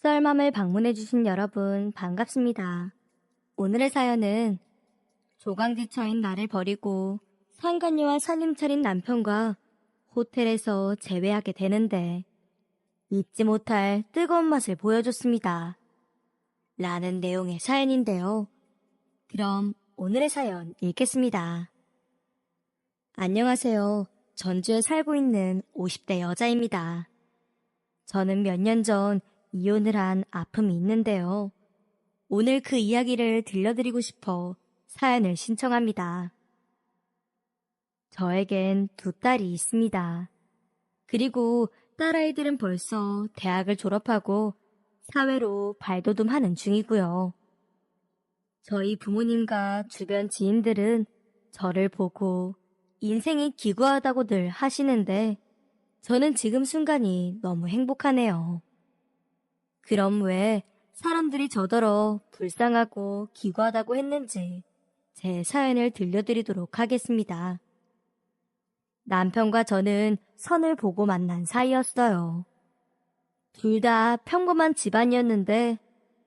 썰맘을 방문해주신 여러분 반갑습니다. 오늘의 사연은 조강지처인 나를 버리고 상간녀와 살림 차린 남편과 호텔에서 재회하게 되는데 잊지 못할 뜨거운 맛을 보여줬습니다. 라는 내용의 사연인데요. 그럼 오늘의 사연 읽겠습니다. 안녕하세요. 전주에 살고 있는 50대 여자입니다. 저는 몇 년 전 이혼을 한 아픔이 있는데요. 오늘 그 이야기를 들려드리고 싶어 사연을 신청합니다. 저에겐 두 딸이 있습니다. 그리고 딸아이들은 벌써 대학을 졸업하고 사회로 발돋움하는 중이고요. 저희 부모님과 주변 지인들은 저를 보고 인생이 기구하다고 늘 하시는데 저는 지금 순간이 너무 행복하네요. 그럼 왜 사람들이 저더러 불쌍하고 기구하다고 했는지 제 사연을 들려드리도록 하겠습니다. 남편과 저는 선을 보고 만난 사이였어요. 둘 다 평범한 집안이었는데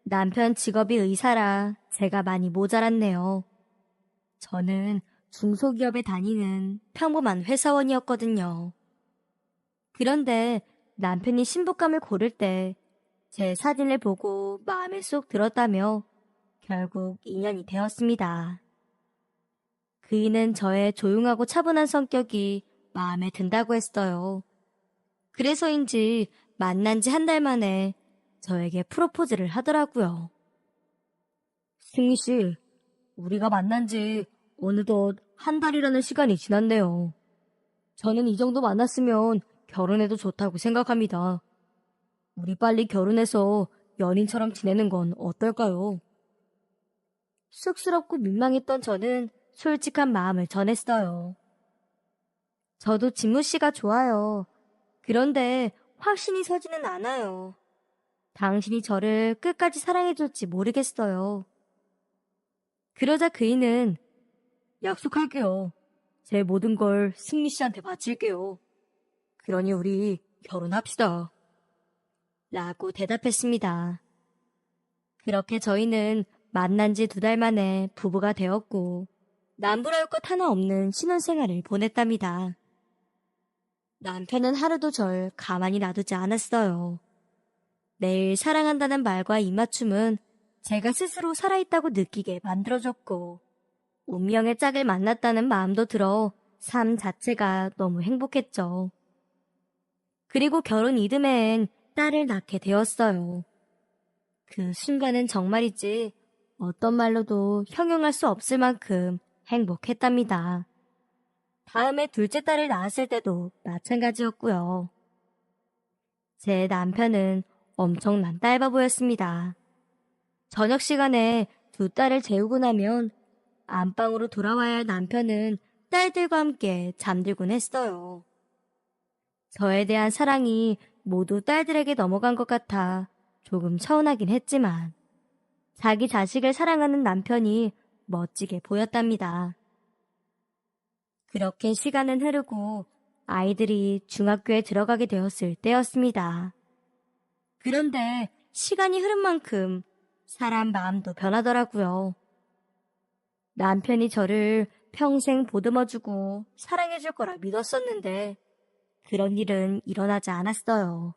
남편 직업이 의사라 제가 많이 모자랐네요. 저는 중소기업에 다니는 평범한 회사원이었거든요. 그런데 남편이 신부감을 고를 때 제 사진을 보고 마음에 쏙 들었다며 결국 인연이 되었습니다. 그이는 저의 조용하고 차분한 성격이 마음에 든다고 했어요. 그래서인지 만난 지 한 달 만에 저에게 프로포즈를 하더라고요. 승희 씨, 우리가 만난 지 어느덧 한 달이라는 시간이 지났네요. 저는 이 정도 만났으면 결혼해도 좋다고 생각합니다. 우리 빨리 결혼해서 연인처럼 지내는 건 어떨까요? 쑥스럽고 민망했던 저는 솔직한 마음을 전했어요. 저도 진무 씨가 좋아요. 그런데 확신이 서지는 않아요. 당신이 저를 끝까지 사랑해줄지 모르겠어요. 그러자 그이는 약속할게요. 제 모든 걸 승리 씨한테 바칠게요. 그러니 우리 결혼합시다. 라고 대답했습니다. 그렇게 저희는 만난 지 2달 만에 부부가 되었고 남부러울 것 하나 없는 신혼생활을 보냈답니다. 남편은 하루도 절 가만히 놔두지 않았어요. 매일 사랑한다는 말과 입맞춤은 제가 스스로 살아있다고 느끼게 만들어줬고 운명의 짝을 만났다는 마음도 들어 삶 자체가 너무 행복했죠. 그리고 결혼 이듬해엔 딸을 낳게 되었어요. 그 순간은 정말이지 어떤 말로도 형용할 수 없을 만큼 행복했답니다. 다음에 둘째 딸을 낳았을 때도 마찬가지였고요. 제 남편은 엄청난 딸바보였습니다. 저녁 시간에 두 딸을 재우고 나면 안방으로 돌아와야 할 남편은 딸들과 함께 잠들곤 했어요. 저에 대한 사랑이 모두 딸들에게 넘어간 것 같아 조금 서운하긴 했지만 자기 자식을 사랑하는 남편이 멋지게 보였답니다. 그렇게 시간은 흐르고 아이들이 중학교에 들어가게 되었을 때였습니다. 그런데 시간이 흐른 만큼 사람 마음도 변하더라고요. 남편이 저를 평생 보듬어주고 사랑해줄 거라 믿었었는데 그런 일은 일어나지 않았어요.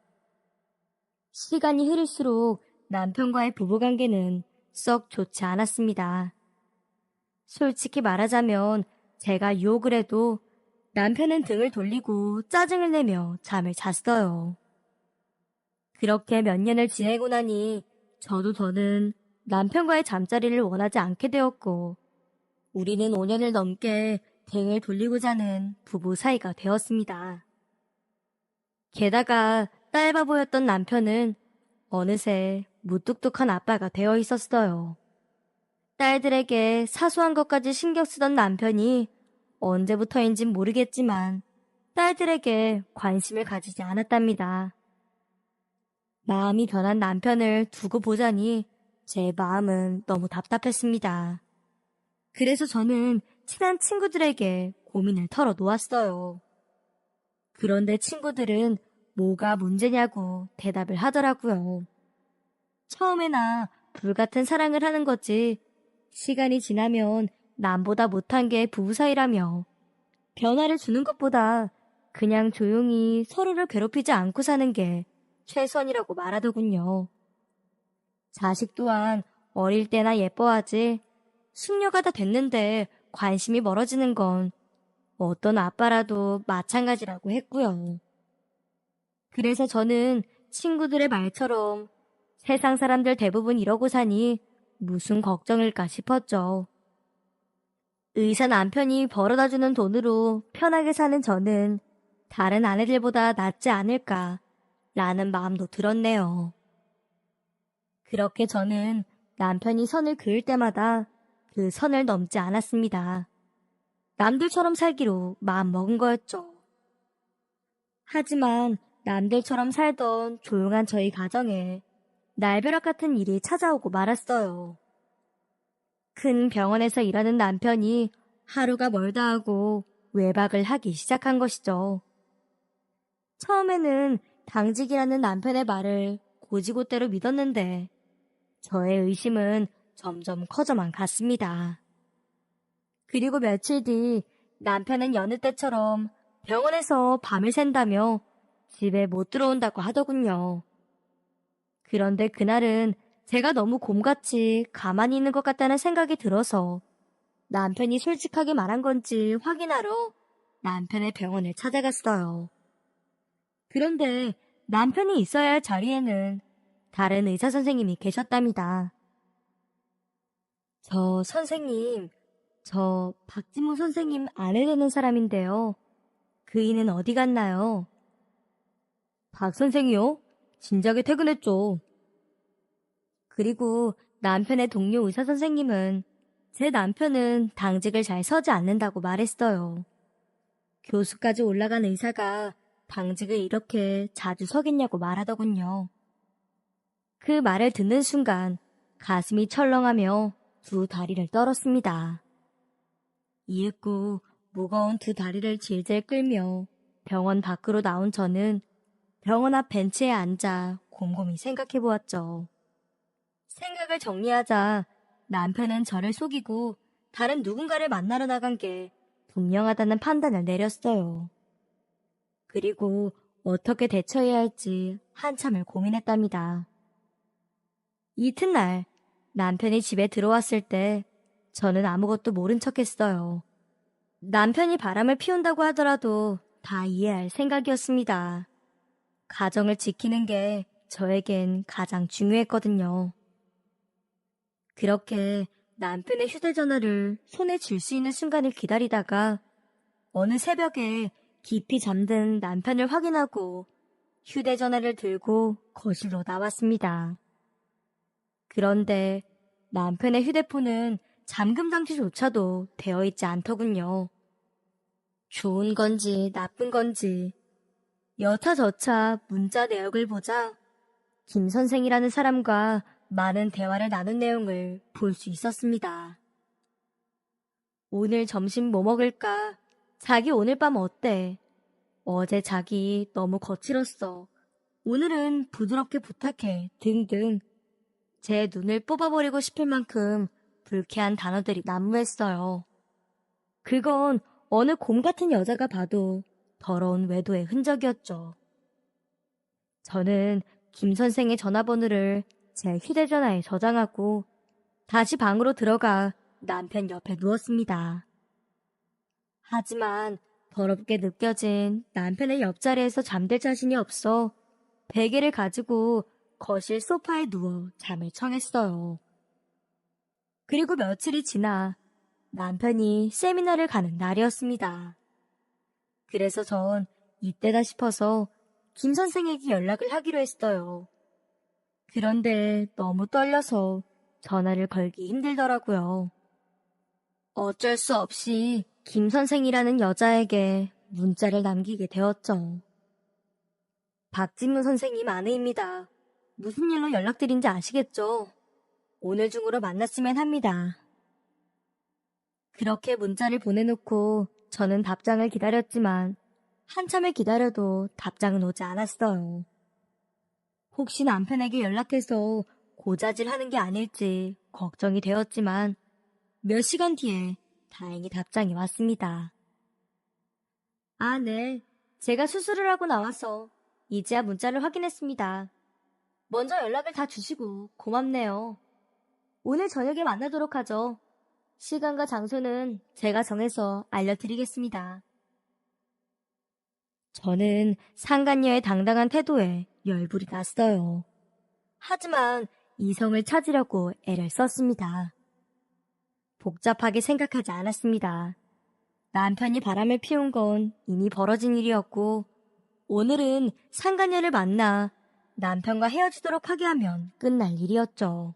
시간이 흐를수록 남편과의 부부관계는 썩 좋지 않았습니다. 솔직히 말하자면 제가 유혹을 해도 남편은 등을 돌리고 짜증을 내며 잠을 잤어요. 그렇게 몇 년을 지내고 나니 저도 더는 남편과의 잠자리를 원하지 않게 되었고 우리는 5년을 넘게 등을 돌리고 자는 부부 사이가 되었습니다. 게다가 딸바보였던 남편은 어느새 무뚝뚝한 아빠가 되어 있었어요. 딸들에게 사소한 것까지 신경 쓰던 남편이 언제부터인진 모르겠지만 딸들에게 관심을 가지지 않았답니다. 마음이 변한 남편을 두고 보자니 제 마음은 너무 답답했습니다. 그래서 저는 친한 친구들에게 고민을 털어놓았어요. 그런데 친구들은 뭐가 문제냐고 대답을 하더라고요. 처음에나 불같은 사랑을 하는 거지. 시간이 지나면 남보다 못한 게 부부 사이라며 변화를 주는 것보다 그냥 조용히 서로를 괴롭히지 않고 사는 게 최선이라고 말하더군요. 자식 또한 어릴 때나 예뻐하지 숙녀가 다 됐는데 관심이 멀어지는 건 어떤 아빠라도 마찬가지라고 했고요. 그래서 저는 친구들의 말처럼 세상 사람들 대부분 이러고 사니 무슨 걱정일까 싶었죠. 의사 남편이 벌어다 주는 돈으로 편하게 사는 저는 다른 아내들보다 낫지 않을까 라는 마음도 들었네요. 그렇게 저는 남편이 선을 그을 때마다 그 선을 넘지 않았습니다. 남들처럼 살기로 마음먹은 거였죠. 하지만 남들처럼 살던 조용한 저희 가정에 날벼락 같은 일이 찾아오고 말았어요. 큰 병원에서 일하는 남편이 하루가 멀다 하고 외박을 하기 시작한 것이죠. 처음에는 당직이라는 남편의 말을 고지고대로 믿었는데 저의 의심은 점점 커져만 갔습니다. 그리고 며칠 뒤 남편은 여느 때처럼 병원에서 밤을 샌다며 집에 못 들어온다고 하더군요. 그런데 그날은 제가 너무 곰같이 가만히 있는 것 같다는 생각이 들어서 남편이 솔직하게 말한 건지 확인하러 남편의 병원을 찾아갔어요. 그런데 남편이 있어야 할 자리에는 다른 의사 선생님이 계셨답니다. 저 선생님, 저 박진무 선생님 아내 되는 사람인데요. 그이는 어디 갔나요? 박 선생이요? 진작에 퇴근했죠. 그리고 남편의 동료 의사 선생님은 제 남편은 당직을 잘 서지 않는다고 말했어요. 교수까지 올라간 의사가 당직을 이렇게 자주 서겠냐고 말하더군요. 그 말을 듣는 순간 가슴이 철렁하며 두 다리를 떨었습니다. 이윽고 무거운 두 다리를 질질 끌며 병원 밖으로 나온 저는 병원 앞 벤치에 앉아 곰곰이 생각해 보았죠. 생각을 정리하자 남편은 저를 속이고 다른 누군가를 만나러 나간 게 분명하다는 판단을 내렸어요. 그리고 어떻게 대처해야 할지 한참을 고민했답니다. 이튿날 남편이 집에 들어왔을 때 저는 아무것도 모른 척했어요. 남편이 바람을 피운다고 하더라도 다 이해할 생각이었습니다. 가정을 지키는 게 저에겐 가장 중요했거든요. 그렇게 남편의 휴대전화를 손에 쥘 수 있는 순간을 기다리다가 어느 새벽에 깊이 잠든 남편을 확인하고 휴대전화를 들고 거실로 나왔습니다. 그런데 남편의 휴대폰은 잠금 장치조차도 되어 있지 않더군요. 좋은 건지 나쁜 건지 여차저차 문자 내역을 보자 김 선생이라는 사람과 많은 대화를 나눈 내용을 볼 수 있었습니다. 오늘 점심 뭐 먹을까? 자기 오늘 밤 어때? 어제 자기 너무 거칠었어. 오늘은 부드럽게 부탁해. 등등. 제 눈을 뽑아버리고 싶을 만큼 불쾌한 단어들이 난무했어요. 그건 어느 곰 같은 여자가 봐도 더러운 외도의 흔적이었죠. 저는 김 선생의 전화번호를 제 휴대전화에 저장하고 다시 방으로 들어가 남편 옆에 누웠습니다. 하지만 더럽게 느껴진 남편의 옆자리에서 잠들 자신이 없어 베개를 가지고 거실 소파에 누워 잠을 청했어요. 그리고 며칠이 지나 남편이 세미나를 가는 날이었습니다. 그래서 전 이때다 싶어서 김 선생에게 연락을 하기로 했어요. 그런데 너무 떨려서 전화를 걸기 힘들더라고요. 어쩔 수 없이 김 선생이라는 여자에게 문자를 남기게 되었죠. 박진무 선생님 아내입니다. 무슨 일로 연락드린지 아시겠죠? 오늘 중으로 만났으면 합니다. 그렇게 문자를 보내놓고 저는 답장을 기다렸지만 한참을 기다려도 답장은 오지 않았어요. 혹시 남편에게 연락해서 고자질 하는 게 아닐지 걱정이 되었지만 몇 시간 뒤에 다행히 답장이 왔습니다. 아, 네. 제가 수술을 하고 나와서 이제야 문자를 확인했습니다. 먼저 연락을 다 주시고 고맙네요. 오늘 저녁에 만나도록 하죠. 시간과 장소는 제가 정해서 알려드리겠습니다. 저는 상간녀의 당당한 태도에 열불이 났어요. 하지만 이성을 찾으려고 애를 썼습니다. 복잡하게 생각하지 않았습니다. 남편이 바람을 피운 건 이미 벌어진 일이었고 오늘은 상간녀를 만나 남편과 헤어지도록 하게 하면 끝날 일이었죠.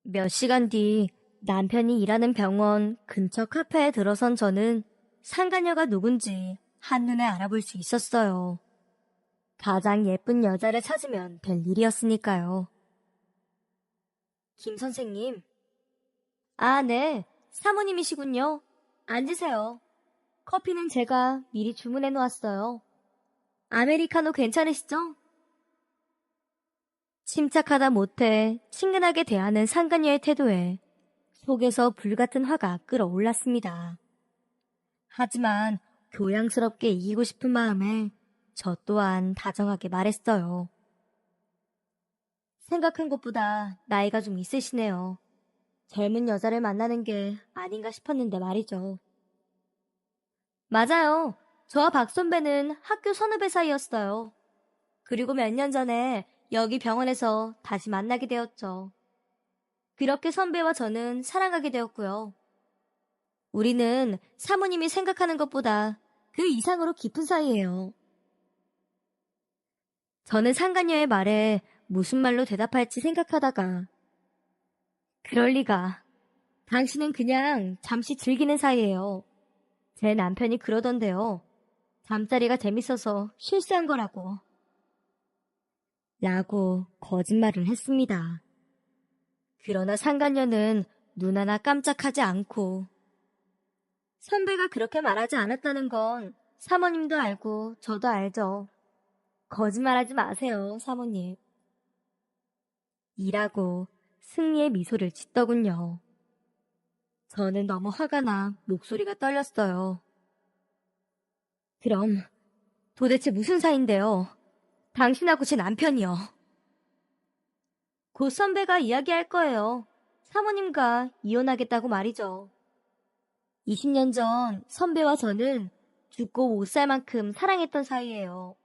몇 시간 뒤 남편이 일하는 병원 근처 카페에 들어선 저는 상간녀가 누군지 한눈에 알아볼 수 있었어요. 가장 예쁜 여자를 찾으면 될 일이었으니까요. 김 선생님. 아, 네. 사모님이시군요. 앉으세요. 커피는 제가 미리 주문해 놓았어요. 아메리카노 괜찮으시죠? 침착하다 못해 친근하게 대하는 상간녀의 태도에 속에서 불같은 화가 끓어올랐습니다. 하지만 교양스럽게 이기고 싶은 마음에 저 또한 다정하게 말했어요. 생각한 것보다 나이가 좀 있으시네요. 젊은 여자를 만나는 게 아닌가 싶었는데 말이죠. 맞아요. 저와 박 선배는 학교 선후배 사이였어요. 그리고 몇 년 전에 여기 병원에서 다시 만나게 되었죠. 그렇게 선배와 저는 사랑하게 되었고요. 우리는 사모님이 생각하는 것보다 그 이상으로 깊은 사이예요. 저는 상간녀의 말에 무슨 말로 대답할지 생각하다가 그럴 리가. 당신은 그냥 잠시 즐기는 사이예요. 제 남편이 그러던데요. 잠자리가 재밌어서 실수한 거라고. 라고 거짓말을 했습니다. 그러나 상간녀는 눈 하나 깜짝하지 않고 선배가 그렇게 말하지 않았다는 건 사모님도 알고 저도 알죠. 거짓말하지 마세요, 사모님. 이라고 승리의 미소를 짓더군요. 저는 너무 화가 나 목소리가 떨렸어요. 그럼 도대체 무슨 사이인데요? 당신하고 제 남편이요. 곧 선배가 이야기할 거예요. 사모님과 이혼하겠다고 말이죠. 20년 전 선배와 저는 죽고 못 살 만큼 사랑했던 사이예요.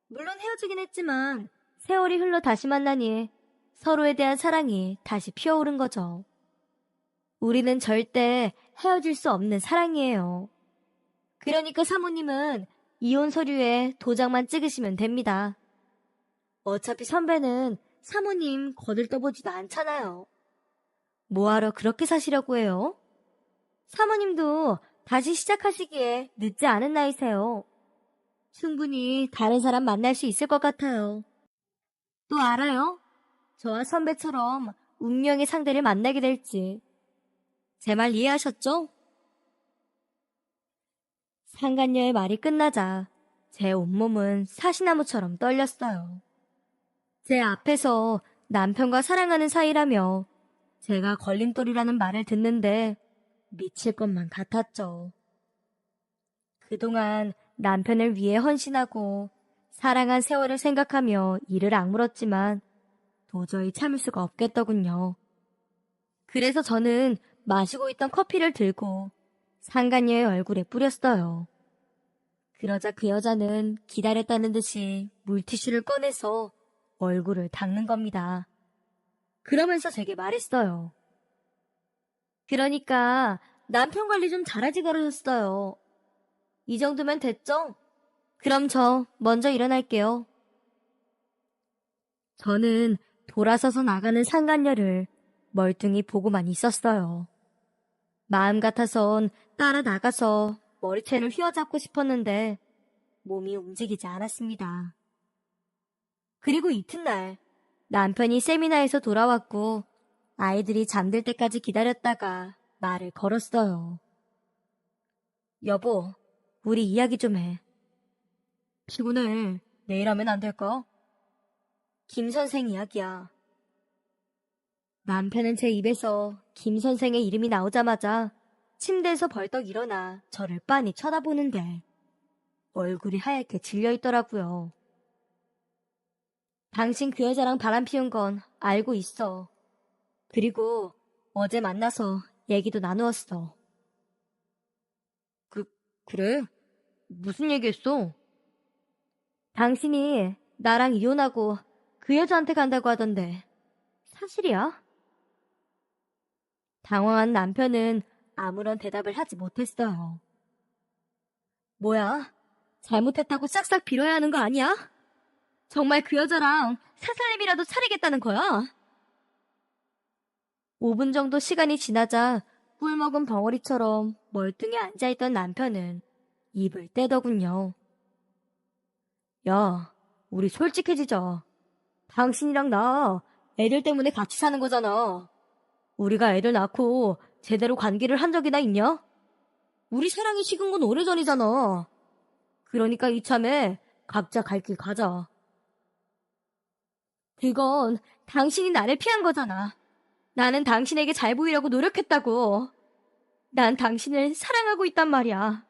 물론 헤어지긴 했지만 세월이 흘러 다시 만나니 서로에 대한 사랑이 다시 피어오른 거죠. 우리는 절대 헤어질 수 없는 사랑이에요. 그러니까 사모님은 이혼 서류에 도장만 찍으시면 됩니다. 어차피 선배는 사모님 거들떠보지도 않잖아요. 뭐하러 그렇게 사시려고 해요? 사모님도 다시 시작하시기에 늦지 않은 나이세요. 충분히 다른 사람 만날 수 있을 것 같아요. 또 알아요? 저와 선배처럼 운명의 상대를 만나게 될지. 제 말 이해하셨죠? 상간녀의 말이 끝나자 제 온몸은 사시나무처럼 떨렸어요. 제 앞에서 남편과 사랑하는 사이라며 제가 걸림돌이라는 말을 듣는데 미칠 것만 같았죠. 그동안 남편을 위해 헌신하고 사랑한 세월을 생각하며 이를 악물었지만 도저히 참을 수가 없겠더군요. 그래서 저는 마시고 있던 커피를 들고 상간녀의 얼굴에 뿌렸어요. 그러자 그 여자는 기다렸다는 듯이 물티슈를 꺼내서 얼굴을 닦는 겁니다. 그러면서 제게 말했어요. 그러니까 남편 관리 좀 잘하지 그러셨어요. 이 정도면 됐죠? 그럼 저 먼저 일어날게요. 저는 돌아서서 나가는 상간녀를 멀뚱히 보고만 있었어요. 마음 같아선 따라 나가서 머리채를 휘어잡고 싶었는데 몸이 움직이지 않았습니다. 그리고 이튿날 남편이 세미나에서 돌아왔고 아이들이 잠들 때까지 기다렸다가 말을 걸었어요. 여보, 우리 이야기 좀 해. 피곤해. 내일 하면 안 될까? 김 선생 이야기야. 남편은 제 입에서 김 선생의 이름이 나오자마자 침대에서 벌떡 일어나 저를 빤히 쳐다보는데 얼굴이 하얗게 질려 있더라고요. 당신 그 여자랑 바람 피운 건 알고 있어. 그리고 어제 만나서 얘기도 나누었어. 그래? 무슨 얘기했어? 당신이 나랑 이혼하고 그 여자한테 간다고 하던데 사실이야? 당황한 남편은 아무런 대답을 하지 못했어요. 뭐야? 잘못했다고 싹싹 빌어야 하는 거 아니야? 정말 그 여자랑 사살림이라도 차리겠다는 거야? 5분 정도 시간이 지나자 꿀 먹은 벙어리처럼 멀뚱히 앉아있던 남편은 입을 떼더군요. 야, 우리 솔직해지자. 당신이랑 나 애들 때문에 같이 사는 거잖아. 우리가 애들 낳고 제대로 관계를 한 적이나 있냐? 우리 사랑이 식은 건 오래전이잖아. 그러니까 이참에 각자 갈 길 가자. 그건 당신이 나를 피한 거잖아. 나는 당신에게 잘 보이려고 노력했다고. 난 당신을 사랑하고 있단 말이야.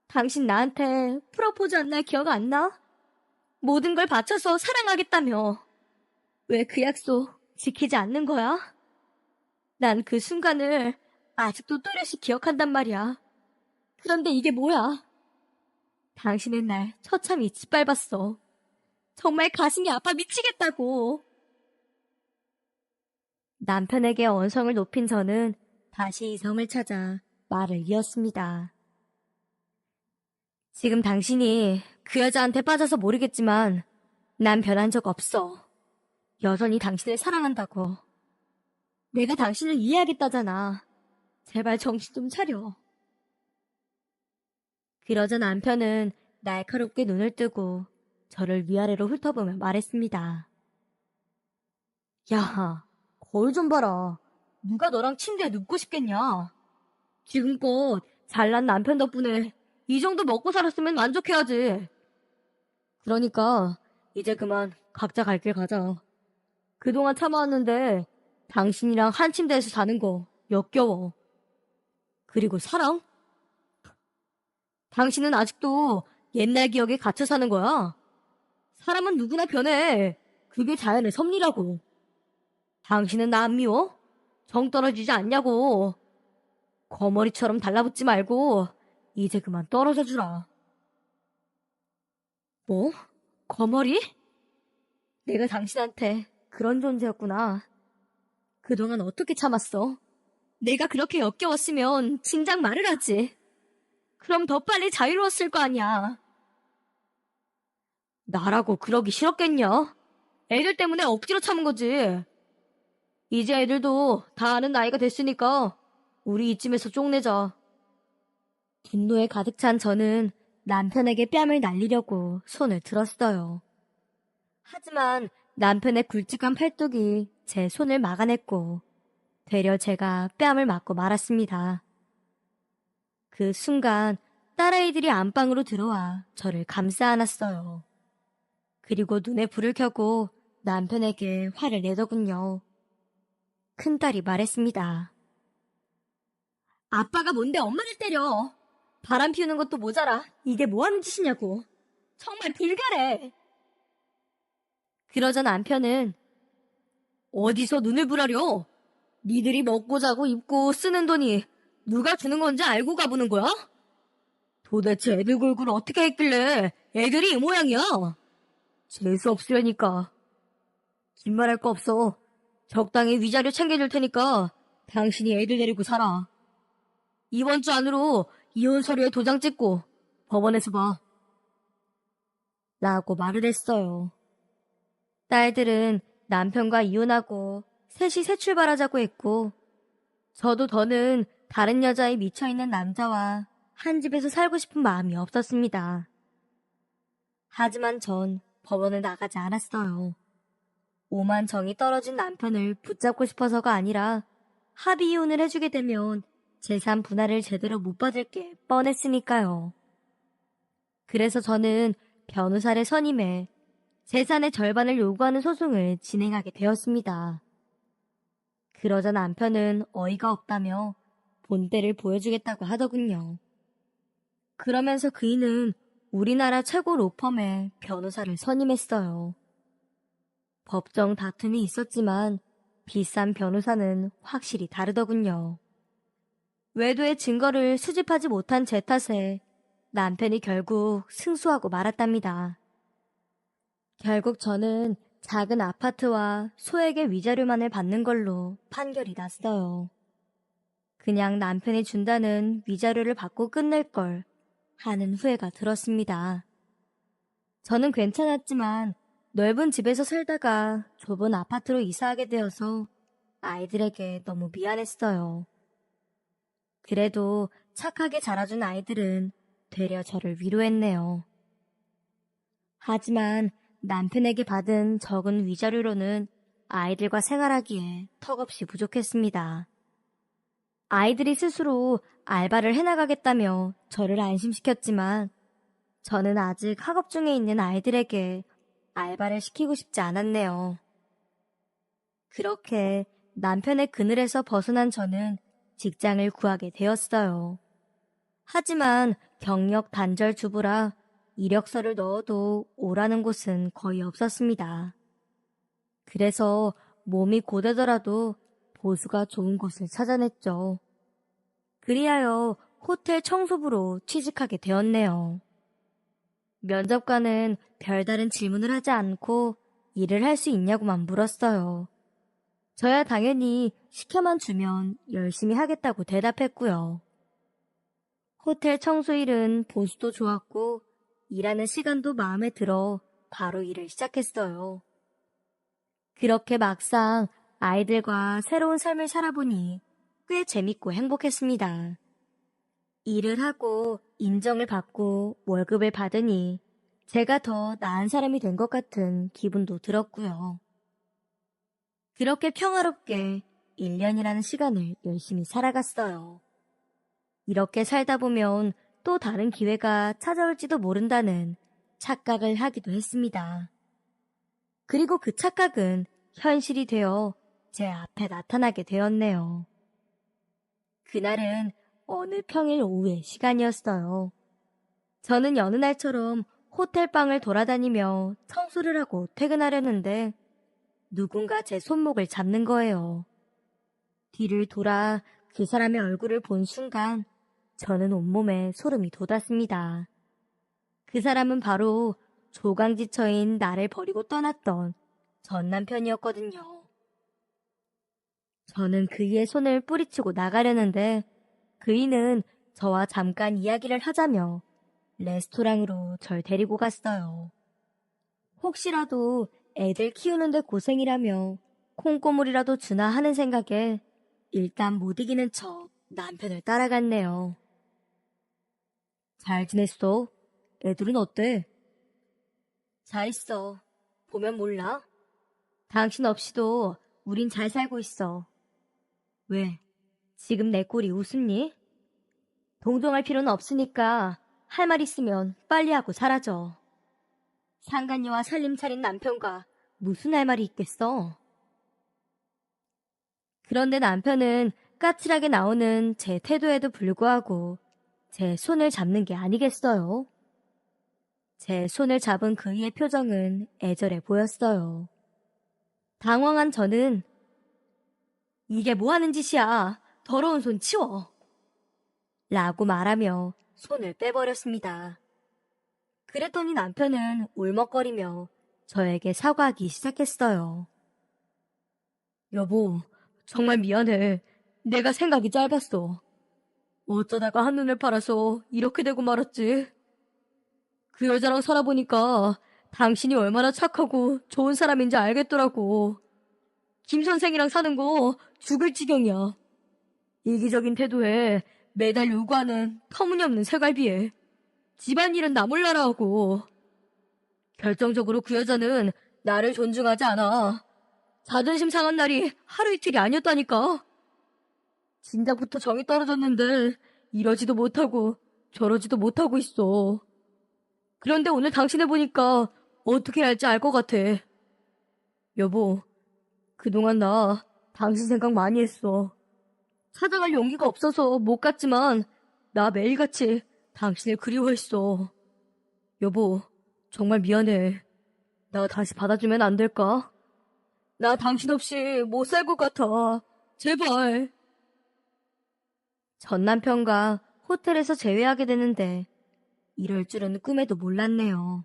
당신 나한테 프로포즈한 날 기억 안 나? 모든 걸 바쳐서 사랑하겠다며. 왜 그 약속 지키지 않는 거야? 난 그 순간을 아직도 또렷이 기억한단 말이야. 그런데 이게 뭐야? 당신은 날 처참히 짓밟았어. 정말 가슴이 아파 미치겠다고. 남편에게 언성을 높인 저는 다시 이성을 찾아 말을 이었습니다. 지금 당신이 그 여자한테 빠져서 모르겠지만 난 변한 적 없어. 여전히 당신을 사랑한다고. 내가 당신을 이해하겠다잖아. 제발 정신 좀 차려. 그러자 남편은 날카롭게 눈을 뜨고 저를 위아래로 훑어보며 말했습니다. 야, 거울 좀 봐라. 누가 너랑 침대에 눕고 싶겠냐? 지금껏 잘난 남편 덕분에 이 정도 먹고 살았으면 만족해야지. 그러니까 이제 그만 각자 갈 길 가자. 그동안 참아왔는데 당신이랑 한 침대에서 자는 거 역겨워. 그리고 사랑? 당신은 아직도 옛날 기억에 갇혀 사는 거야. 사람은 누구나 변해. 그게 자연의 섭리라고. 당신은 나 안 미워? 정 떨어지지 않냐고. 거머리처럼 달라붙지 말고 이제 그만 떨어져 주라. 뭐? 거머리? 내가 당신한테 그런 존재였구나. 그동안 어떻게 참았어? 내가 그렇게 역겨웠으면 진작 말을 하지. 그럼 더 빨리 자유로웠을 거 아니야. 나라고 그러기 싫었겠냐? 애들 때문에 억지로 참은 거지. 이제 애들도 다 아는 나이가 됐으니까 우리 이쯤에서 쪽내자. 분노에 가득 찬 저는 남편에게 뺨을 날리려고 손을 들었어요. 하지만 남편의 굵직한 팔뚝이 제 손을 막아냈고 되려 제가 뺨을 맞고 말았습니다. 그 순간 딸아이들이 안방으로 들어와 저를 감싸 안았어요. 그리고 눈에 불을 켜고 남편에게 화를 내더군요. 큰딸이 말했습니다. 아빠가 뭔데 엄마를 때려. 바람 피우는 것도 모자라. 이게 뭐 하는 짓이냐고. 정말 불결해. 그러자 남편은 어디서 눈을 부라려? 니들이 먹고 자고 입고 쓰는 돈이 누가 주는 건지 알고 가보는 거야? 도대체 애들 골고루 어떻게 했길래 애들이 이 모양이야? 재수 없으려니까. 긴 말할 거 없어. 적당히 위자료 챙겨줄 테니까 당신이 애들 데리고 살아. 이번 주 안으로 이혼 서류에 도장 찍고 법원에서 봐. 라고 말을 했어요. 딸들은 남편과 이혼하고 셋이 새 출발하자고 했고 저도 더는 다른 여자에 미쳐있는 남자와 한 집에서 살고 싶은 마음이 없었습니다. 하지만 전 법원에 나가지 않았어요. 오만 정이 떨어진 남편을 붙잡고 싶어서가 아니라 합의 이혼을 해주게 되면 재산 분할을 제대로 못 받을 게 뻔했으니까요. 그래서 저는 변호사를 선임해 재산의 절반을 요구하는 소송을 진행하게 되었습니다. 그러자 남편은 어이가 없다며 본때를 보여주겠다고 하더군요. 그러면서 그이는 우리나라 최고 로펌의 변호사를 선임했어요. 법정 다툼이 있었지만 비싼 변호사는 확실히 다르더군요. 외도의 증거를 수집하지 못한 제 탓에 남편이 결국 승소하고 말았답니다. 결국 저는 작은 아파트와 소액의 위자료만을 받는 걸로 판결이 났어요. 그냥 남편이 준다는 위자료를 받고 끝낼 걸 하는 후회가 들었습니다. 저는 괜찮았지만 넓은 집에서 살다가 좁은 아파트로 이사하게 되어서 아이들에게 너무 미안했어요. 그래도 착하게 자라준 아이들은 되려 저를 위로했네요. 하지만 남편에게 받은 적은 위자료로는 아이들과 생활하기에 턱없이 부족했습니다. 아이들이 스스로 알바를 해나가겠다며 저를 안심시켰지만 저는 아직 학업 중에 있는 아이들에게 알바를 시키고 싶지 않았네요. 그렇게 남편의 그늘에서 벗어난 저는 직장을 구하게 되었어요. 하지만 경력 단절 주부라 이력서를 넣어도 오라는 곳은 거의 없었습니다. 그래서 몸이 고되더라도 보수가 좋은 곳을 찾아냈죠. 그리하여 호텔 청소부로 취직하게 되었네요. 면접관은 별다른 질문을 하지 않고 일을 할 수 있냐고만 물었어요. 저야 당연히 시켜만 주면 열심히 하겠다고 대답했고요. 호텔 청소일은 보수도 좋았고 일하는 시간도 마음에 들어 바로 일을 시작했어요. 그렇게 막상 아이들과 새로운 삶을 살아보니 꽤 재밌고 행복했습니다. 일을 하고 인정을 받고 월급을 받으니 제가 더 나은 사람이 된 것 같은 기분도 들었고요. 그렇게 평화롭게 1년이라는 시간을 열심히 살아갔어요. 이렇게 살다 보면 또 다른 기회가 찾아올지도 모른다는 착각을 하기도 했습니다. 그리고 그 착각은 현실이 되어 제 앞에 나타나게 되었네요. 그날은 어느 평일 오후의 시간이었어요. 저는 여느 날처럼 호텔방을 돌아다니며 청소를 하고 퇴근하려는데 누군가 제 손목을 잡는 거예요. 뒤를 돌아 그 사람의 얼굴을 본 순간 저는 온몸에 소름이 돋았습니다. 그 사람은 바로 조강지처인 나를 버리고 떠났던 전 남편이었거든요. 저는 그이의 손을 뿌리치고 나가려는데 그이는 저와 잠깐 이야기를 하자며 레스토랑으로 절 데리고 갔어요. 혹시라도 애들 키우는데 고생이라며 콩고물이라도 주나 하는 생각에 일단 못 이기는 척 남편을 따라갔네요. 잘 지냈어? 애들은 어때? 잘 있어. 보면 몰라? 당신 없이도 우린 잘 살고 있어. 왜? 지금 내 꼴이 웃음니? 동정할 필요는 없으니까 할 말 있으면 빨리 하고 사라져. 상간녀와 살림 차린 남편과 무슨 할 말이 있겠어? 그런데 남편은 까칠하게 나오는 제 태도에도 불구하고 제 손을 잡는 게 아니겠어요? 제 손을 잡은 그의 표정은 애절해 보였어요. 당황한 저는 이게 뭐 하는 짓이야? 더러운 손 치워! 라고 말하며 손을 빼버렸습니다. 그랬더니 남편은 울먹거리며 저에게 사과하기 시작했어요. 여보, 정말 미안해. 내가 생각이 짧았어. 어쩌다가 한눈을 팔아서 이렇게 되고 말았지. 그 여자랑 살아보니까 당신이 얼마나 착하고 좋은 사람인지 알겠더라고. 김 선생이랑 사는 거 죽을 지경이야. 이기적인 태도에 매달 요구하는 터무니없는 생활비에 집안일은 나 몰라라 하고 결정적으로 그 여자는 나를 존중하지 않아. 자존심 상한 날이 하루 이틀이 아니었다니까. 진작부터 정이 떨어졌는데 이러지도 못하고 저러지도 못하고 있어. 그런데 오늘 당신을 보니까 어떻게 해야 할지 알 것 같아. 여보, 그동안 나 당신 생각 많이 했어. 찾아갈 용기가 없어서 못 갔지만 나 매일같이 당신을 그리워했어. 여보, 정말 미안해. 나 다시 받아주면 안 될까? 나 당신 없이 못 살 것 같아. 제발. 전 남편과 호텔에서 재회하게 되는데 이럴 줄은 꿈에도 몰랐네요.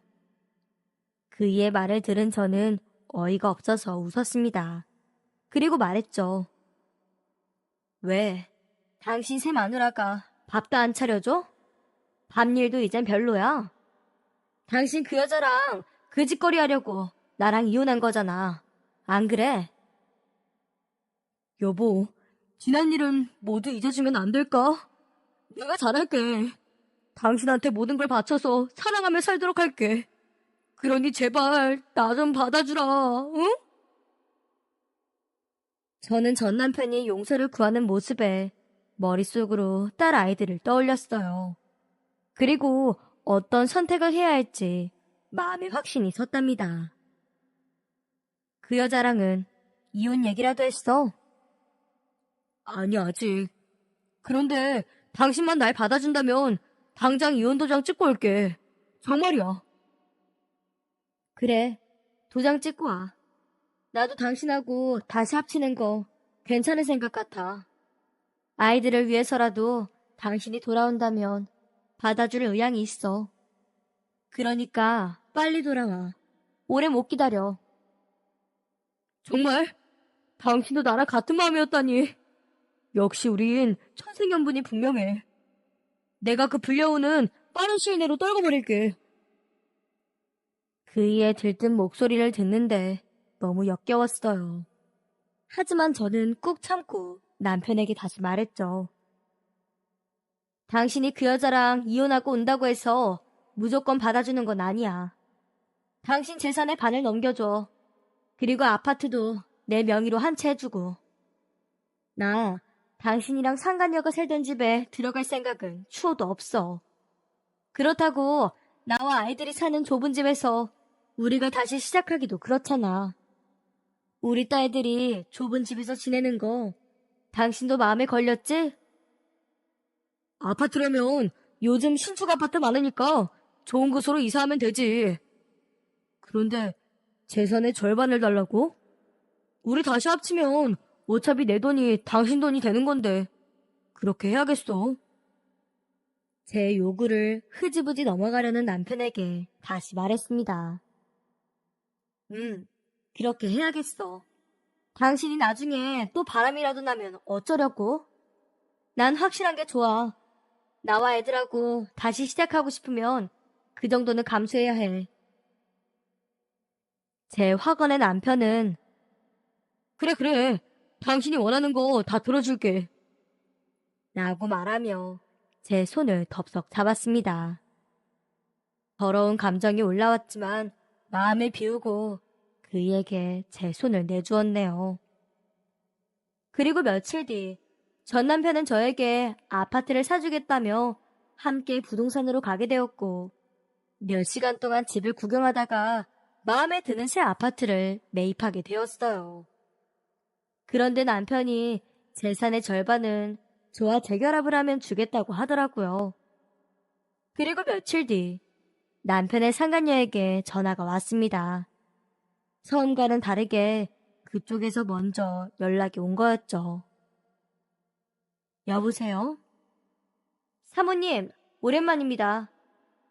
그이의 말을 들은 저는 어이가 없어서 웃었습니다. 그리고 말했죠. 왜? 당신 새 마누라가 밥도 안 차려줘? 밥일도 이젠 별로야. 당신 그 여자랑 그 짓거리 하려고 나랑 이혼한 거잖아. 안 그래? 여보, 지난 일은 모두 잊어주면 안 될까? 내가 잘할게. 당신한테 모든 걸 바쳐서 사랑하며 살도록 할게. 그러니 제발 나 좀 받아주라, 응? 저는 전 남편이 용서를 구하는 모습에 머릿속으로 딸 아이들을 떠올렸어요. 그리고 어떤 선택을 해야 할지 마음에 확신이 섰답니다. 그 여자랑은 이혼 얘기라도 했어? 아니, 아직. 그런데 당신만 날 받아준다면 당장 이혼 도장 찍고 올게. 정말이야. 그래, 도장 찍고 와. 나도 당신하고 다시 합치는 거 괜찮은 생각 같아. 아이들을 위해서라도 당신이 돌아온다면 받아줄 의향이 있어. 그러니까 빨리 돌아와. 오래 못 기다려. 정말? 당신도 나랑 같은 마음이었다니. 역시 우린 천생연분이 분명해. 내가 그 불려오는 빠른 시일 내로 떨궈버릴게. 그이의 들뜬 목소리를 듣는데 너무 역겨웠어요. 하지만 저는 꾹 참고 남편에게 다시 말했죠. 당신이 그 여자랑 이혼하고 온다고 해서 무조건 받아주는 건 아니야. 당신 재산의 반을 넘겨줘. 그리고 아파트도 내 명의로 한 채 해주고. 나 당신이랑 상간녀가 살던 집에 들어갈 생각은 추호도 없어. 그렇다고 나와 아이들이 사는 좁은 집에서 우리가 다시 시작하기도 그렇잖아. 우리 딸들이 좁은 집에서 지내는 거 당신도 마음에 걸렸지? 아파트라면 요즘 신축 아파트 많으니까 좋은 곳으로 이사하면 되지. 그런데 재산의 절반을 달라고? 우리 다시 합치면 어차피 내 돈이 당신 돈이 되는 건데 그렇게 해야겠어. 제 요구를 흐지부지 넘어가려는 남편에게 다시 말했습니다. 그렇게 해야겠어. 당신이 나중에 또 바람이라도 나면 어쩌려고? 난 확실한 게 좋아. 나와 애들하고 다시 시작하고 싶으면 그 정도는 감수해야 해. 제 화건의 남편은 그래, 그래. 당신이 원하는 거 다 들어줄게. 라고 말하며 제 손을 덥석 잡았습니다. 더러운 감정이 올라왔지만 마음을 비우고 그에게 제 손을 내주었네요. 그리고 며칠 뒤 전 남편은 저에게 아파트를 사주겠다며 함께 부동산으로 가게 되었고 몇 시간 동안 집을 구경하다가 마음에 드는 새 아파트를 매입하게 되었어요. 그런데 남편이 재산의 절반은 저와 재결합을 하면 주겠다고 하더라고요. 그리고 며칠 뒤 남편의 상간녀에게 전화가 왔습니다. 처음과는 다르게 그쪽에서 먼저 연락이 온 거였죠. 여보세요? 사모님, 오랜만입니다.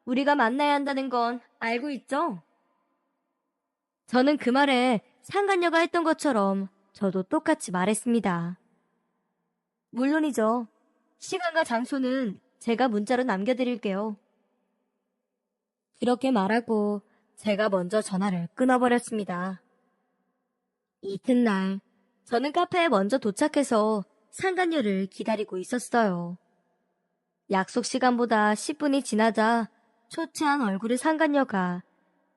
우리가 만나야 한다는 건 알고 있죠? 저는 그 말에 상간녀가 했던 것처럼 저도 똑같이 말했습니다. 물론이죠. 시간과 장소는 제가 문자로 남겨드릴게요. 그렇게 말하고 제가 먼저 전화를 끊어버렸습니다. 이튿날 저는 카페에 먼저 도착해서 상간녀를 기다리고 있었어요. 약속 시간보다 10분이 지나자 초췌한 얼굴의 상간녀가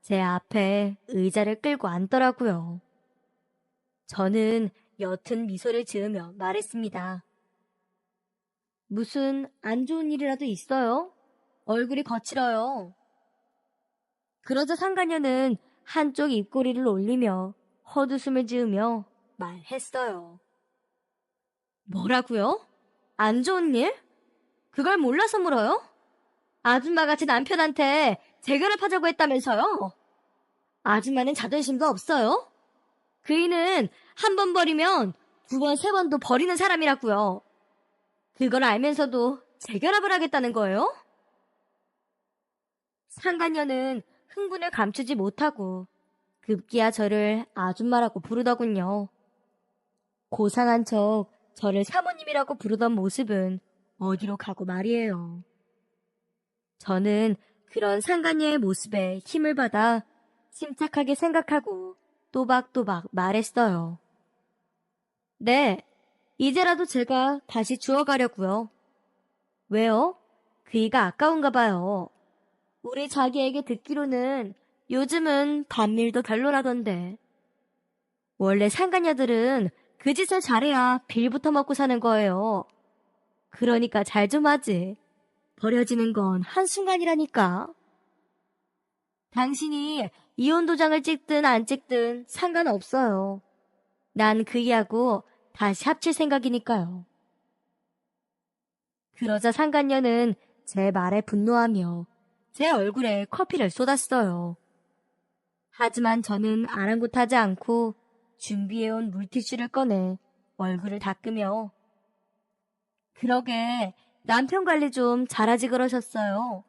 제 앞에 의자를 끌고 앉더라고요. 저는 옅은 미소를 지으며 말했습니다. 무슨 안 좋은 일이라도 있어요? 얼굴이 거칠어요. 그러자 상간녀는 한쪽 입꼬리를 올리며 헛웃음을 지으며 말했어요. 뭐라고요? 안 좋은 일? 그걸 몰라서 물어요? 아줌마가 제 남편한테 재결합하자고 했다면서요? 아줌마는 자존심도 없어요? 그이는 한 번 버리면 두 번, 세 번도 버리는 사람이라고요. 그걸 알면서도 재결합을 하겠다는 거예요? 상간녀는 흥분을 감추지 못하고 급기야 저를 아줌마라고 부르더군요. 고상한 척 저를 사모님이라고 부르던 모습은 어디로 가고 말이에요. 저는 그런 상간녀의 모습에 힘을 받아 침착하게 생각하고 또박또박 말했어요. 네, 이제라도 제가 다시 주워가려고요. 왜요? 그이가 아까운가 봐요. 우리 자기에게 듣기로는 요즘은 반일도 별로라던데. 원래 상간녀들은 그 짓을 잘해야 빌부터 먹고 사는 거예요. 그러니까 잘 좀 하지. 버려지는 건 한순간이라니까. 당신이 이혼 도장을 찍든 안 찍든 상관없어요. 난 그이하고 다시 합칠 생각이니까요. 그러자 상간녀는 제 말에 분노하며 제 얼굴에 커피를 쏟았어요. 하지만 저는 아랑곳하지 않고 준비해온 물티슈를 꺼내 얼굴을 닦으며 그러게 남편 관리 좀 잘하지 그러셨어요.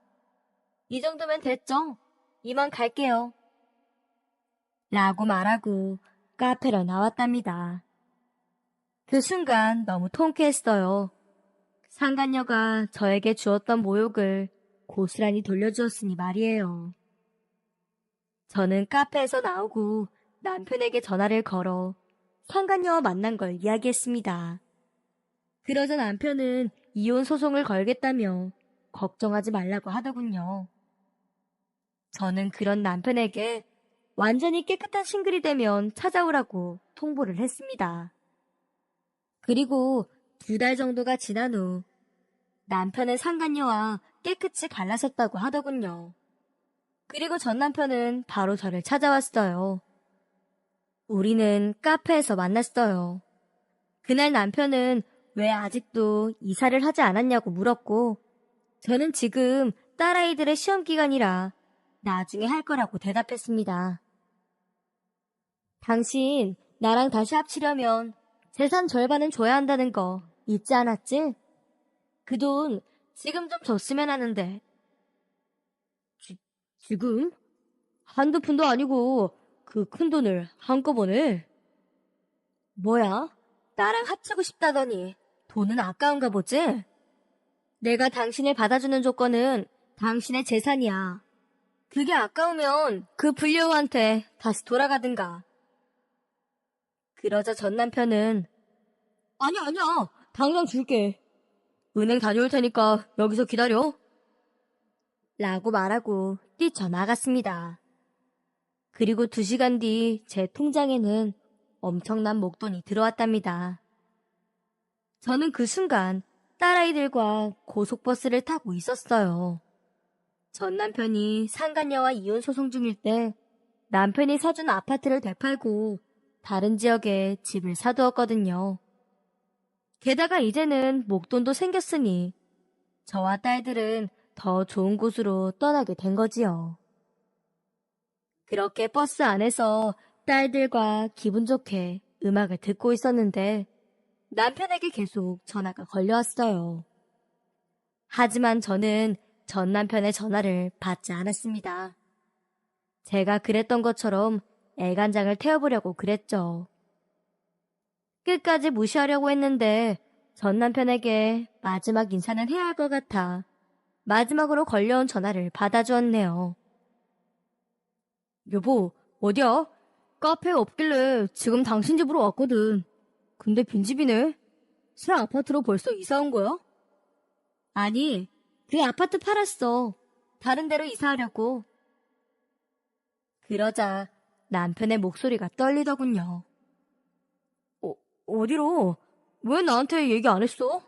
이 정도면 됐죠? 이만 갈게요. 라고 말하고 카페로 나왔답니다. 그 순간 너무 통쾌했어요. 상간녀가 저에게 주었던 모욕을 고스란히 돌려주었으니 말이에요. 저는 카페에서 나오고 남편에게 전화를 걸어 상간녀와 만난 걸 이야기했습니다. 그러자 남편은 이혼 소송을 걸겠다며 걱정하지 말라고 하더군요. 저는 그런 남편에게 완전히 깨끗한 싱글이 되면 찾아오라고 통보를 했습니다. 그리고 2달 정도가 지난 후 남편은 상간녀와 깨끗이 갈라섰다고 하더군요. 그리고 전 남편은 바로 저를 찾아왔어요. 우리는 카페에서 만났어요. 그날 남편은 왜 아직도 이사를 하지 않았냐고 물었고 저는 지금 딸아이들의 시험 기간이라 나중에 할 거라고 대답했습니다. 당신 나랑 다시 합치려면 재산 절반은 줘야 한다는 거 잊지 않았지? 그 돈 지금 좀 줬으면 하는데. 지금? 한두 푼도 아니고 그 큰 돈을 한꺼번에? 뭐야? 나랑 합치고 싶다더니 돈은 아까운가 보지? 내가 당신을 받아주는 조건은 당신의 재산이야. 그게 아까우면 그 불려우한테 다시 돌아가든가. 그러자 전 남편은 아니야. 당장 줄게. 은행 다녀올 테니까 여기서 기다려. 라고 말하고 뛰쳐나갔습니다. 그리고 2시간 뒤 제 통장에는 엄청난 목돈이 들어왔답니다. 저는 그 순간 딸아이들과 고속버스를 타고 있었어요. 전 남편이 상간녀와 이혼 소송 중일 때 남편이 사준 아파트를 되팔고 다른 지역에 집을 사두었거든요. 게다가 이제는 목돈도 생겼으니 저와 딸들은 더 좋은 곳으로 떠나게 된 거지요. 그렇게 버스 안에서 딸들과 기분 좋게 음악을 듣고 있었는데 남편에게 계속 전화가 걸려왔어요. 하지만 저는 전 남편의 전화를 받지 않았습니다. 제가 그랬던 것처럼 애간장을 태워보려고 그랬죠. 끝까지 무시하려고 했는데 전 남편에게 마지막 인사는 해야 할 것 같아 마지막으로 걸려온 전화를 받아주었네요. 여보, 어디야? 카페에 없길래 지금 당신 집으로 왔거든. 근데 빈집이네. 새 아파트로 벌써 이사 온 거야? 아니, 그 아파트 팔았어. 다른 데로 이사하려고. 그러자 남편의 목소리가 떨리더군요. 어디로? 왜 나한테 얘기 안 했어?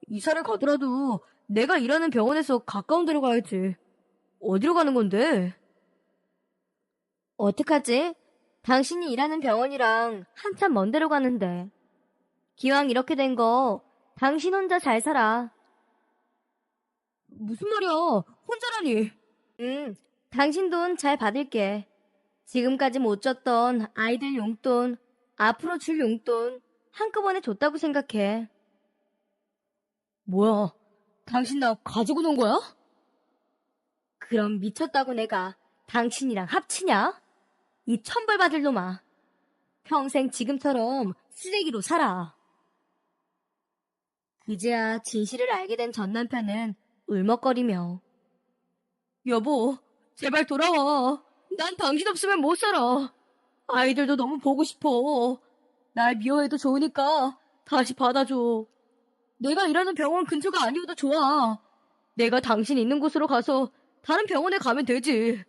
이사를 가더라도 내가 일하는 병원에서 가까운 데로 가야지. 어디로 가는 건데? 어떡하지? 당신이 일하는 병원이랑 한참 먼 데로 가는데. 기왕 이렇게 된 거 당신 혼자 잘 살아. 무슨 말이야? 혼자라니. 당신 돈 잘 받을게. 지금까지 못 줬던 아이들 용돈, 앞으로 줄 용돈 한꺼번에 줬다고 생각해. 뭐야? 당신 나 가지고 논 거야? 그럼 미쳤다고 내가 당신이랑 합치냐? 이 천벌 받을 놈아. 평생 지금처럼 쓰레기로 살아. 그제야 진실을 알게 된 전 남편은 울먹거리며 여보, 제발 돌아와. 난 당신 없으면 못 살아. 아이들도 너무 보고 싶어. 날 미워해도 좋으니까 다시 받아줘. 내가 일하는 병원 근처가 아니어도 좋아. 내가 당신 있는 곳으로 가서 다른 병원에 가면 되지.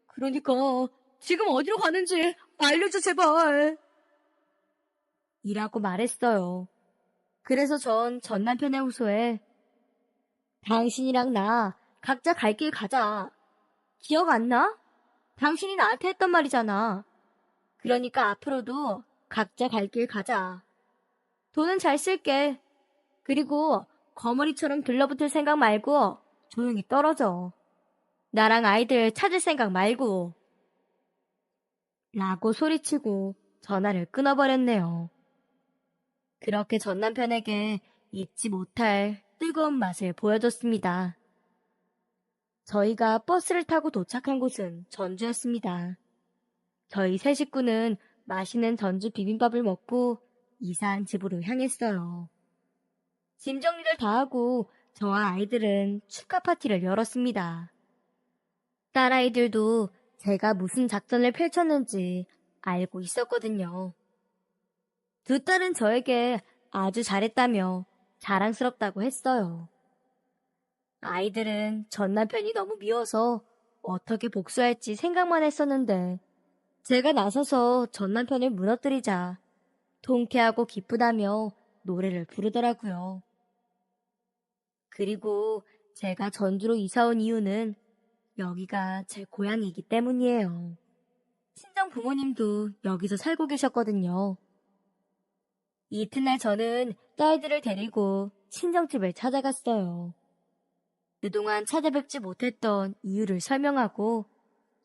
그러니까 지금 어디로 가는지 알려줘, 제발. 이라고 말했어요. 그래서 전 남편의 호소에 당신이랑 나 각자 갈 길 가자. 기억 안 나? 당신이 나한테 했던 말이잖아. 그러니까 앞으로도 각자 갈 길 가자. 돈은 잘 쓸게. 그리고 거머리처럼 들러붙을 생각 말고 조용히 떨어져. 나랑 아이들 찾을 생각 말고. 라고 소리치고 전화를 끊어버렸네요. 그렇게 전 남편에게 잊지 못할 뜨거운 맛을 보여줬습니다. 저희가 버스를 타고 도착한 곳은 전주였습니다. 저희 세 식구는 맛있는 전주 비빔밥을 먹고 이사한 집으로 향했어요. 짐 정리를 다 하고 저와 아이들은 축하 파티를 열었습니다. 딸아이들도 제가 무슨 작전을 펼쳤는지 알고 있었거든요. 두 딸은 저에게 아주 잘했다며 자랑스럽다고 했어요. 아이들은 전 남편이 너무 미워서 어떻게 복수할지 생각만 했었는데 제가 나서서 전 남편을 무너뜨리자 통쾌하고 기쁘다며 노래를 부르더라고요. 그리고 제가 전주로 이사 온 이유는 여기가 제 고향이기 때문이에요. 친정 부모님도 여기서 살고 계셨거든요. 이튿날 저는 딸들을 데리고 친정집을 찾아갔어요. 그동안 찾아뵙지 못했던 이유를 설명하고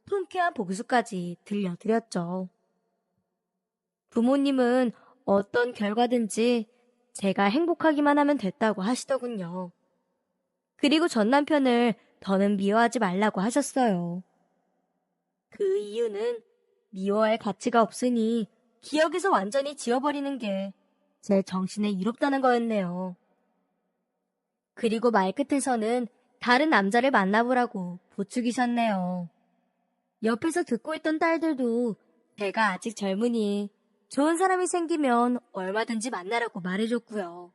통쾌한 복수까지 들려드렸죠. 부모님은 어떤 결과든지 제가 행복하기만 하면 됐다고 하시더군요. 그리고 전 남편을 더는 미워하지 말라고 하셨어요. 그 이유는 미워할 가치가 없으니 기억에서 완전히 지워버리는 게 제 정신에 이롭다는 거였네요. 그리고 말끝에서는 다른 남자를 만나보라고 부추기셨네요. 옆에서 듣고 있던 딸들도 제가 아직 젊으니 좋은 사람이 생기면 얼마든지 만나라고 말해줬고요.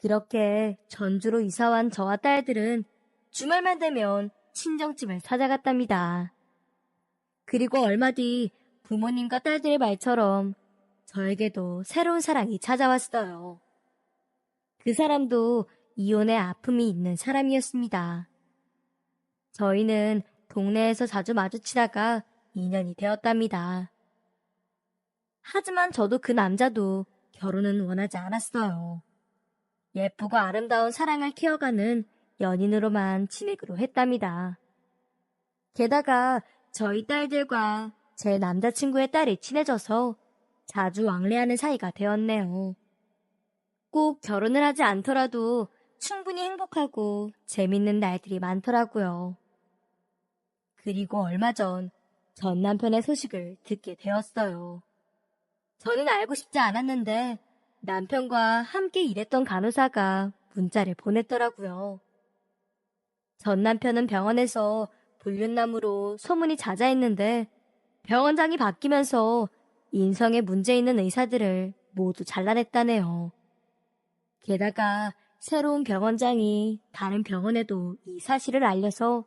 그렇게 전주로 이사한 저와 딸들은 주말만 되면 친정집을 찾아갔답니다. 그리고 얼마 뒤 부모님과 딸들의 말처럼 저에게도 새로운 사랑이 찾아왔어요. 그 사람도 이혼의 아픔이 있는 사람이었습니다. 저희는 동네에서 자주 마주치다가 인연이 되었답니다. 하지만 저도 그 남자도 결혼은 원하지 않았어요. 예쁘고 아름다운 사랑을 키워가는 연인으로만 지내기로 했답니다. 게다가 저희 딸들과 제 남자친구의 딸이 친해져서 자주 왕래하는 사이가 되었네요. 꼭 결혼을 하지 않더라도 충분히 행복하고 재밌는 날들이 많더라고요. 그리고 얼마 전 남편의 소식을 듣게 되었어요. 저는 알고 싶지 않았는데 남편과 함께 일했던 간호사가 문자를 보냈더라고요. 전 남편은 병원에서 불륜남으로 소문이 자자했는데 병원장이 바뀌면서 인성에 문제 있는 의사들을 모두 잘라냈다네요. 게다가 새로운 병원장이 다른 병원에도 이 사실을 알려서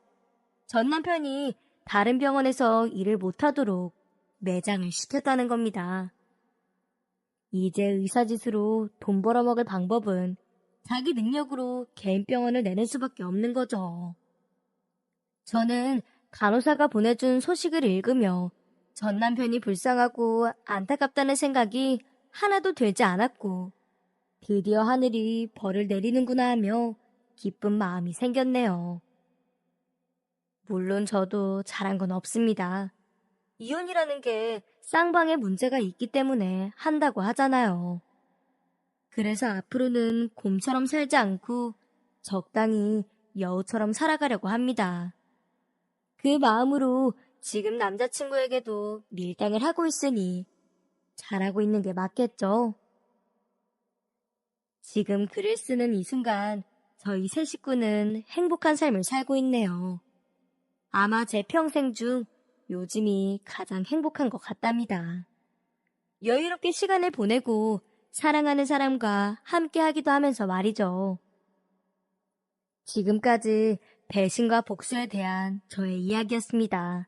전 남편이 다른 병원에서 일을 못하도록 매장을 시켰다는 겁니다. 이제 의사짓으로 돈 벌어먹을 방법은 자기 능력으로 개인 병원을 내는 수밖에 없는 거죠. 저는 간호사가 보내준 소식을 읽으며 전 남편이 불쌍하고 안타깝다는 생각이 하나도 되지 않았고 드디어 하늘이 벌을 내리는구나 하며 기쁜 마음이 생겼네요. 물론 저도 잘한 건 없습니다. 이혼이라는 게 쌍방에 문제가 있기 때문에 한다고 하잖아요. 그래서 앞으로는 곰처럼 살지 않고 적당히 여우처럼 살아가려고 합니다. 그 마음으로 지금 남자친구에게도 밀당을 하고 있으니 잘하고 있는 게 맞겠죠. 지금 글을 쓰는 이 순간 저희 세 식구는 행복한 삶을 살고 있네요. 아마 제 평생 중 요즘이 가장 행복한 것 같답니다. 여유롭게 시간을 보내고 사랑하는 사람과 함께 하기도 하면서 말이죠. 지금까지 배신과 복수에 대한 저의 이야기였습니다.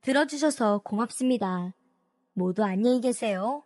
들어주셔서 고맙습니다. 모두 안녕히 계세요.